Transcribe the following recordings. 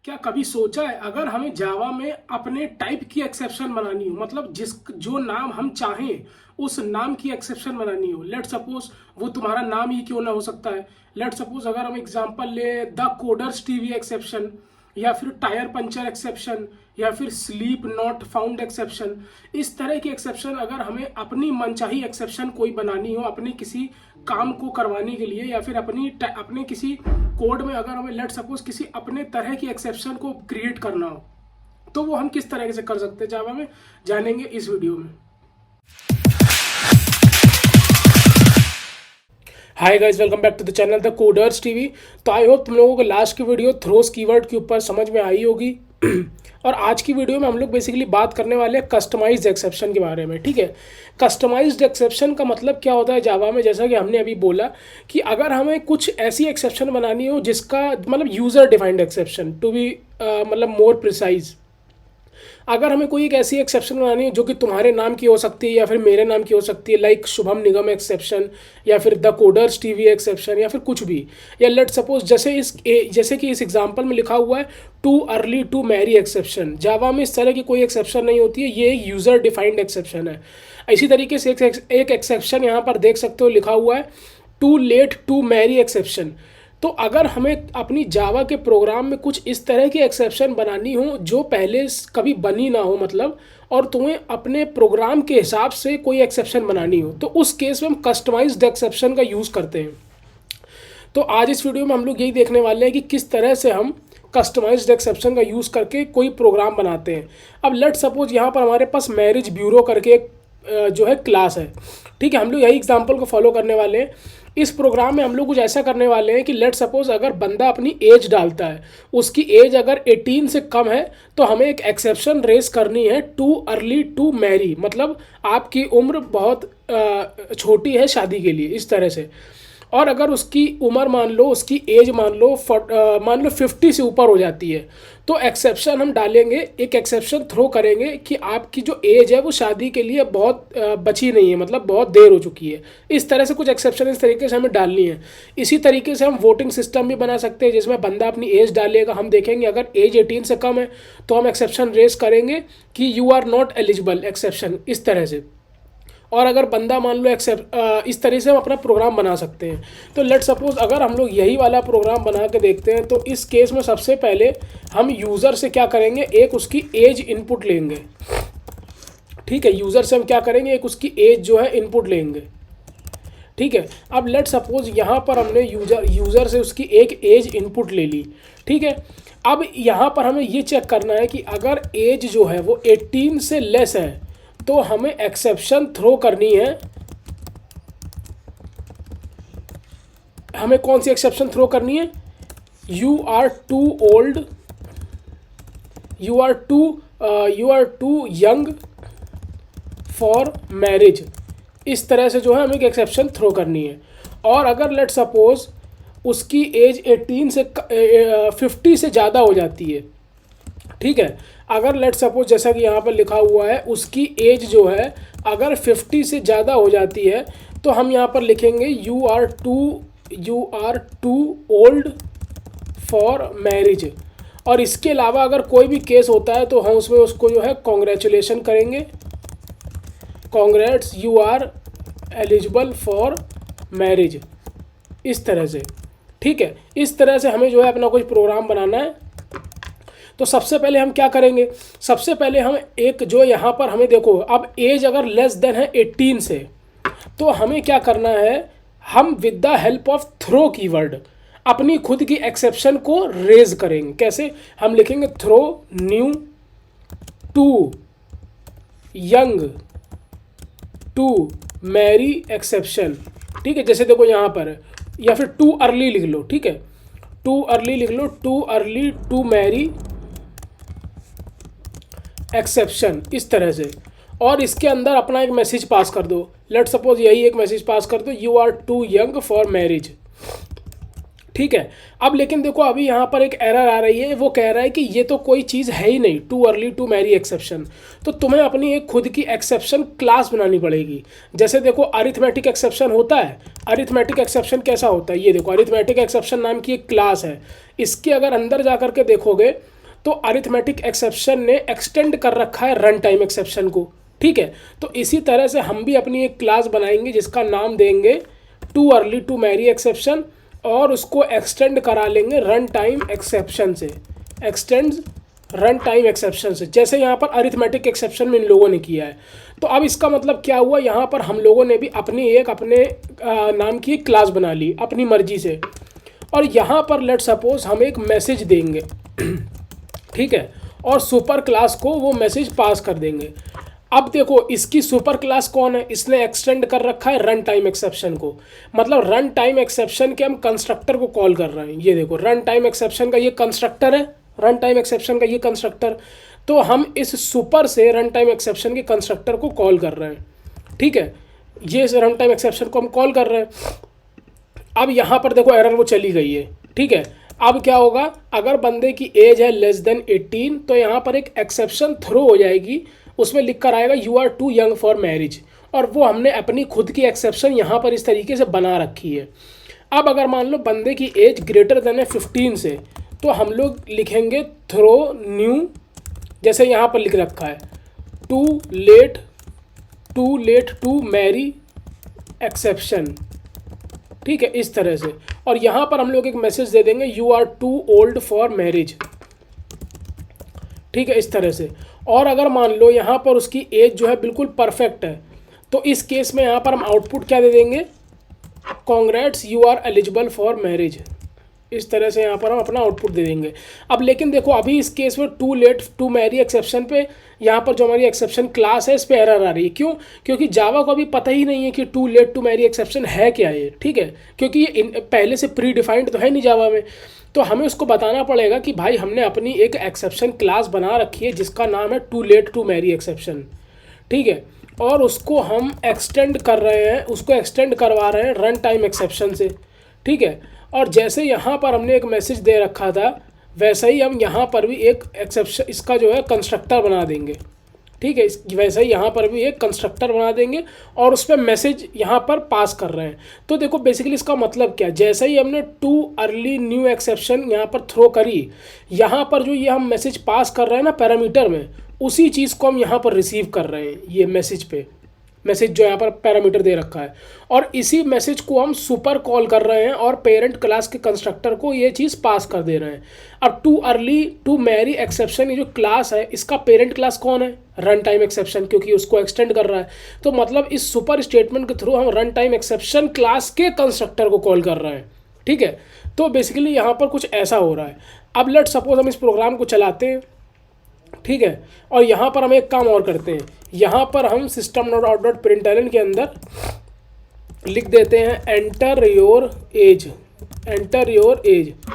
क्या कभी सोचा है अगर हमें जावा में अपने टाइप की एक्सेप्शन बनानी हो, मतलब जो नाम हम चाहें उस नाम की एक्सेप्शन बनानी हो। लेट सपोज वो तुम्हारा नाम ही क्यों ना हो सकता है। लेट सपोज अगर हम एग्जांपल ले द कोडर्स टीवी एक्सेप्शन, या फिर टायर पंचर एक्सेप्शन, या फिर स्लीप नॉट फाउंड एक्सेप्शन। इस तरह की एक्सेप्शन अगर हमें अपनी मनचाही एक्सेप्शन कोई बनानी हो अपने किसी काम को करवाने के लिए, या फिर अपने किसी कोड में अगर हमें लेट सपोज किसी अपने तरह की एक्सेप्शन को क्रिएट करना हो, तो वो हम किस तरह से कर सकते हैं जावा में, जानेंगे इस वीडियो में। Hi guys, welcome back to the channel the coders TV. तो आई होप तुम लोगों को लास्ट की वीडियो थ्रोस कीवर्ड के ऊपर समझ में आई होगी। और आज की वीडियो में हम लोग बेसिकली बात करने वाले हैं कस्टमाइज्ड एक्सेप्शन के बारे में। ठीक है, कस्टमाइज्ड एक्सेप्शन का मतलब क्या होता है जावा में, जैसा कि हमने अभी बोला कि अगर हमें कुछ ऐसी एक्सेप्शन बनानी हो जिसका मतलब user defined exception to be मतलब मोर प्रिसाइज। अगर हमें कोई एक ऐसी एक्सेप्शन बनानी है जो कि तुम्हारे नाम की हो सकती है या फिर मेरे नाम की हो सकती है, लाइक शुभम निगम एक्सेप्शन, या फिर द कोडर्स टीवी एक्सेप्शन, या फिर कुछ भी, या लेट सपोज जैसे कि इस एग्जांपल में लिखा हुआ है too early to marry exception. Java में इस तरह की कोई एक्सेप्शन नहीं होती है, ये एक यूज़र डिफाइंड एक्सेप्शन है। इसी तरीके से एक एक्सेप्शन यहाँ पर देख सकते हो लिखा हुआ है too late to marry exception. तो अगर हमें अपनी जावा के प्रोग्राम में कुछ इस तरह की एक्सेप्शन बनानी हो जो पहले कभी बनी ना हो, मतलब, और तुम्हें अपने प्रोग्राम के हिसाब से कोई एक्सेप्शन बनानी हो, तो उस केस में हम कस्टमाइज्ड एक्सेप्शन का यूज़ करते हैं। तो आज इस वीडियो में हम लोग यही देखने वाले हैं कि किस तरह से हम कस्टमाइज्ड एक्सेप्शन का यूज़ करके कोई प्रोग्राम बनाते हैं। अब लेट सपोज यहाँ पर हमारे पास मैरिज ब्यूरो करके एक जो है क्लास है। ठीक है, हम लोग यही एग्जांपल को फॉलो करने वाले हैं। इस प्रोग्राम में हम लोग कुछ ऐसा करने वाले हैं कि लेट सपोज अगर बंदा अपनी एज डालता है, उसकी एज अगर 18 से कम है, तो हमें एक एक्सेप्शन रेस करनी है टू अर्ली टू मैरी, मतलब आपकी उम्र बहुत छोटी है शादी के लिए, इस तरह से। और अगर उसकी उम्र मान लो, उसकी एज मान लो 50 से ऊपर हो जाती है, तो एक्सेप्शन हम डालेंगे, एक एक्सेप्शन थ्रो करेंगे कि आपकी जो एज है वो शादी के लिए बहुत बची नहीं है, मतलब बहुत देर हो चुकी है। इस तरह से कुछ एक्सेप्शन इस तरीके से हमें डालनी है। इसी तरीके से हम वोटिंग सिस्टम भी बना सकते हैं जिसमें बंदा अपनी एज डालेगा, हम देखेंगे अगर एज 18 से कम है तो हम एक्सेप्शन रेस करेंगे कि you are not eligible exception, इस तरह से। और अगर बंदा मान लो इस तरह से हम अपना प्रोग्राम बना सकते हैं। तो लेट सपोज अगर हम लोग यही वाला प्रोग्राम बना के देखते हैं, तो इस केस में सबसे पहले हम यूज़र से क्या करेंगे, एक उसकी एज इनपुट लेंगे। ठीक है, यूज़र से हम क्या करेंगे, एक उसकी एज जो है इनपुट लेंगे। ठीक है, अब लेट सपोज यहाँ पर हमने यूज़र से उसकी एक एज इनपुट ले ली। ठीक है, अब यहाँ पर हमें ये चेक करना है कि अगर एज जो है वो 18 से लेस है तो हमें एक्सेप्शन थ्रो करनी है। हमें कौन सी एक्सेप्शन थ्रो करनी है, you are too old, you are too young for marriage, इस तरह से जो है हमें एक एक्सेप्शन थ्रो करनी है। और अगर लेट सपोज उसकी एज 18 से 50 से ज़्यादा हो जाती है, ठीक है, अगर लेट सपोज जैसा कि यहाँ पर लिखा हुआ है उसकी एज जो है अगर 50 से ज़्यादा हो जाती है, तो हम यहाँ पर लिखेंगे you are too old for marriage. और इसके अलावा अगर कोई भी केस होता है तो हम उसमें उसको जो है कॉन्ग्रेचुलेशन करेंगे, congrats you are eligible for marriage, इस तरह से। ठीक है, इस तरह से हमें जो है अपना कुछ प्रोग्राम बनाना है। तो सबसे पहले हम क्या करेंगे, सबसे पहले हम एक जो यहाँ पर हमें देखो, अब एज अगर लेस देन है 18 से, तो हमें क्या करना है, हम with the help of throw keyword अपनी खुद की एक्सेप्शन को रेज करेंगे। कैसे, हम लिखेंगे throw new too young to marry exception. ठीक है, जैसे देखो यहाँ पर, या फिर टू अर्ली लिख लो। ठीक है, टू अर्ली लिख लो, too early to marry exception, इस तरह से। और इसके अंदर अपना एक मैसेज पास कर दो, लेट सपोज यही एक मैसेज पास कर दो, you are too young for marriage. ठीक है, अब लेकिन देखो अभी यहाँ पर एक एरर आ रही है, वो कह रहा है कि ये तो कोई चीज़ है ही नहीं, too early to marry exception. तो तुम्हें अपनी एक खुद की एक्सेप्शन क्लास बनानी पड़ेगी। जैसे देखो अरिथमेटिक एक्सेप्शन होता है, अरिथमेटिक एक्सेप्शन कैसा होता है, ये देखो अरिथमेटिक एक्सेप्शन नाम की एक क्लास है। इसके अगर अंदर जा कर के देखोगे तो अरिथमेटिक एक्सेप्शन ने एक्सटेंड कर रखा है रन टाइम एक्सेप्शन को, ठीक है। तो इसी तरह से हम भी अपनी एक क्लास बनाएंगे जिसका नाम देंगे too early to marry exception, और उसको एक्सटेंड करा लेंगे रन टाइम एक्सेप्शन से, एक्सटेंड रन टाइम एक्सेप्शन से, जैसे यहाँ पर अरिथमेटिक एक्सेप्शन में इन लोगों ने किया है। तो अब इसका मतलब क्या हुआ, यहाँ पर हम लोगों ने भी अपने नाम की एक क्लास बना ली अपनी मर्जी से, और यहाँ पर लेट सपोज हम एक मैसेज देंगे ठीक है, और सुपर क्लास को वो मैसेज पास कर देंगे। अब देखो इसकी सुपर क्लास कौन है, इसने एक्सटेंड कर रखा है रन टाइम एक्सेप्शन को, मतलब रन टाइम एक्सेप्शन के हम कंस्ट्रक्टर को कॉल कर रहे हैं। ये देखो रन टाइम एक्सेप्शन का ये कंस्ट्रक्टर है, रन टाइम एक्सेप्शन का ये कंस्ट्रक्टर, तो हम इस सुपर से रन टाइम एक्सेप्शन के कंस्ट्रक्टर को कॉल कर रहे हैं, ठीक है। ये रन टाइम एक्सेप्शन को हम कॉल कर रहे हैं। अब यहाँ पर देखो एरर वो चली गई है, ठीक है। अब क्या होगा, अगर बंदे की एज है लेस देन 18 तो यहाँ पर एक एक्सेप्शन थ्रो हो जाएगी, उसमें लिख कर आएगा you are too young for marriage, और वो हमने अपनी खुद की एक्सेप्शन यहाँ पर इस तरीके से बना रखी है। अब अगर मान लो बंदे की एज ग्रेटर देन है 15 से, तो हम लोग लिखेंगे थ्रो न्यू, जैसे यहाँ पर लिख रखा है too late to marry exception, ठीक है, इस तरह से। और यहाँ पर हम लोग एक मैसेज दे देंगे you are too old for marriage, ठीक है, इस तरह से। और अगर मान लो यहाँ पर उसकी एज जो है बिल्कुल परफेक्ट है, तो इस केस में यहाँ पर हम आउटपुट क्या दे देंगे, congrats you are eligible for marriage, इस तरह से यहाँ पर हम अपना आउटपुट दे देंगे। अब लेकिन देखो अभी इस केस में too late to marry exception पे, यहाँ पर जो हमारी एक्सेप्शन क्लास है इस पे एरर आ रही है। क्यों? क्योंकि जावा को अभी पता ही नहीं है कि too late to marry exception है क्या ये, ठीक है, क्योंकि ये पहले से प्री डिफाइंड तो है नहीं जावा में। तो हमें उसको बताना पड़ेगा कि भाई हमने अपनी एक एक्सेप्शन क्लास बना रखी है जिसका नाम है too late to marry exception, ठीक है, और उसको हम एक्सटेंड कर रहे हैं, उसको एक्सटेंड करवा रहे हैं रन टाइम एक्सेप्शन से, ठीक है। और जैसे यहाँ पर हमने एक मैसेज दे रखा था, वैसा ही हम यहाँ पर भी एक एक्सेप्शन इसका जो है कंस्ट्रक्टर बना देंगे, ठीक है, वैसे ही यहाँ पर भी एक कंस्ट्रक्टर बना देंगे और उस पर मैसेज यहाँ पर पास कर रहे हैं। तो देखो बेसिकली इसका मतलब क्या, जैसे ही हमने टू अर्ली न्यू एक्सेप्शन यहाँ पर थ्रो करी, यहाँ पर जो ये हम मैसेज पास कर रहे हैं ना पैरामीटर में, उसी चीज़ को हम यहाँ पर रिसीव कर रहे हैं, ये मैसेज जो यहाँ पर पैरामीटर दे रखा है, और इसी मैसेज को हम सुपर कॉल कर रहे हैं और पेरेंट क्लास के कंस्ट्रक्टर को ये चीज़ पास कर दे रहे हैं। अब too early to marry exception ये जो क्लास है इसका पेरेंट क्लास कौन है, रन टाइम एक्सेप्शन, क्योंकि उसको एक्सटेंड कर रहा है। तो मतलब इस सुपर स्टेटमेंट के थ्रू हम रन टाइम एक्सेप्शन क्लास के कंस्ट्रक्टर को कॉल कर रहे हैं, ठीक है। तो बेसिकली यहाँ पर कुछ ऐसा हो रहा है। अब लेट सपोज हम इस प्रोग्राम को चलाते हैं, ठीक है, और यहाँ पर हम एक काम और करते हैं, यहाँ पर हम system dot out dot println के अंदर लिख देते हैं एंटर योर एज,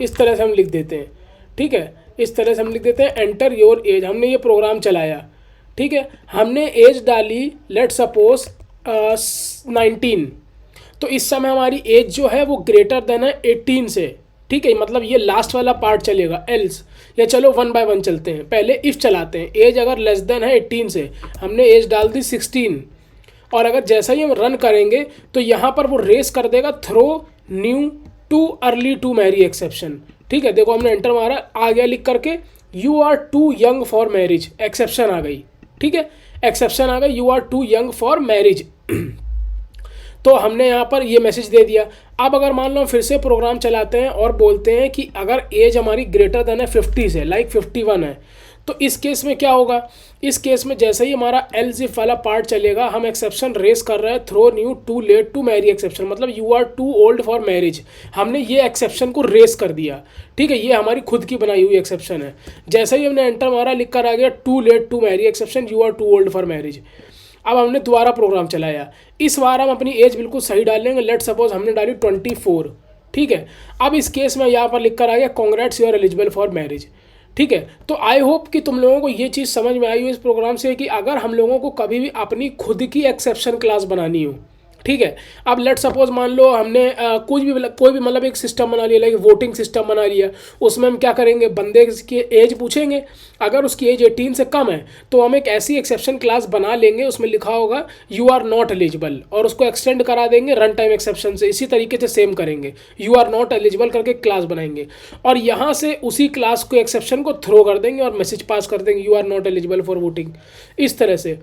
इस तरह से हम लिख देते हैं, ठीक है, इस तरह से हम लिख देते हैं एंटर योर एज। हमने ये प्रोग्राम चलाया, ठीक है, हमने एज डाली लेट सपोज 19, तो इस समय हमारी एज जो है वो ग्रेटर देन है 18 से, ठीक है, मतलब ये लास्ट वाला पार्ट चलेगा एल्स, या चलो वन बाय वन चलते हैं, पहले इफ़ चलाते हैं। एज अगर लेस देन है 18 से, हमने एज डाल दी 16, और अगर जैसा ही हम रन करेंगे तो यहाँ पर वो रेस कर देगा throw new too early to marry exception, ठीक है। देखो हमने एंटर मारा, आ गया लिख करके you are too young for marriage, exception आ गई, ठीक है, एक्सेप्शन आ गई, you are too young for marriage. तो हमने यहाँ पर ये मैसेज दे दिया। अब अगर मान लो फिर से प्रोग्राम चलाते हैं और बोलते हैं कि अगर एज हमारी ग्रेटर देन है 50 से, लाइक 51 है, तो इस केस में क्या होगा, इस केस में जैसे ही हमारा एल्स इफ वाला पार्ट चलेगा, हम एक्सेप्शन रेस कर रहे हैं throw new too late to marry exception, मतलब you are too old for marriage, हमने ये एक्सेप्शन को रेस कर दिया, ठीक है, ये हमारी खुद की बनाई हुई एक्सेप्शन है। जैसे ही हमने एंटर मारा, लिख कर आ गया too late to marry exception, you are too old for marriage. अब हमने दोबारा प्रोग्राम चलाया, इस बार हम अपनी एज बिल्कुल सही डालेंगे, लेट सपोज हमने डाली 24, ठीक है। अब इस केस में यहाँ पर लिख कर आ गया congrats you are eligible for marriage, ठीक है। तो आई होप कि तुम लोगों को ये चीज़ समझ में आई हो इस प्रोग्राम से कि अगर हम लोगों को कभी भी अपनी खुद की एक्सेप्शन क्लास बनानी हो, ठीक है। अब लेट सपोज मान लो हमने कोई भी मतलब एक सिस्टम बना लिया, लाइक वोटिंग सिस्टम बना लिया। उसमें हम क्या करेंगे, बंदे की एज पूछेंगे, अगर उसकी एज 18 से कम है तो हम एक ऐसी एक्सेप्शन क्लास बना लेंगे, उसमें लिखा होगा यू आर नॉट एलिजिबल, और उसको एक्सटेंड करा देंगे रन टाइम एक्सेप्शन से। इसी तरीके से सेम करेंगे, यू आर नॉट एलिजिबल करके क्लास बनाएंगे और यहाँ से उसी क्लास को एक्सेप्शन को थ्रो कर देंगे और मैसेज पास कर देंगे you are not eligible for voting, इस तरह से।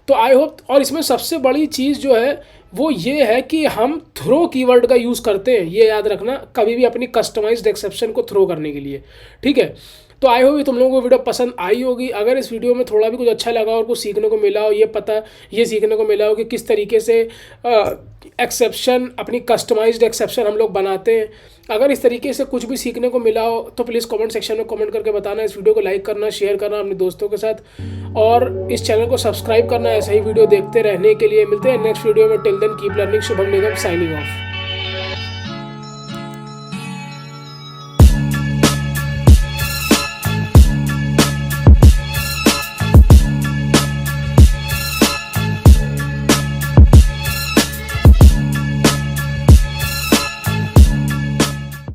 तो आई होप, और इसमें सबसे बड़ी चीज़ जो है वो ये है कि हम थ्रो कीवर्ड का यूज़ करते हैं, ये याद रखना कभी भी अपनी कस्टमाइज्ड एक्सेप्शन को थ्रो करने के लिए, ठीक है। तो आई होप तुम लोगों को वीडियो पसंद आई होगी। अगर इस वीडियो में थोड़ा भी कुछ अच्छा लगा और कुछ सीखने को मिला हो, ये सीखने को मिला हो कि किस तरीके से एक्सेप्शन, अपनी कस्टमाइज्ड एक्सेप्शन हम लोग बनाते हैं, अगर इस तरीके से कुछ भी सीखने को मिला हो तो प्लीज़ कमेंट सेक्शन में कमेंट करके बताना। इस वीडियो को लाइक करना, शेयर करना अपने दोस्तों के साथ, और इस चैनल को सब्सक्राइब करना ऐसे ही वीडियो देखते रहने के लिए। मिलते हैं नेक्स्ट वीडियो में। Till then keep learning. Shubham Nigam signing of.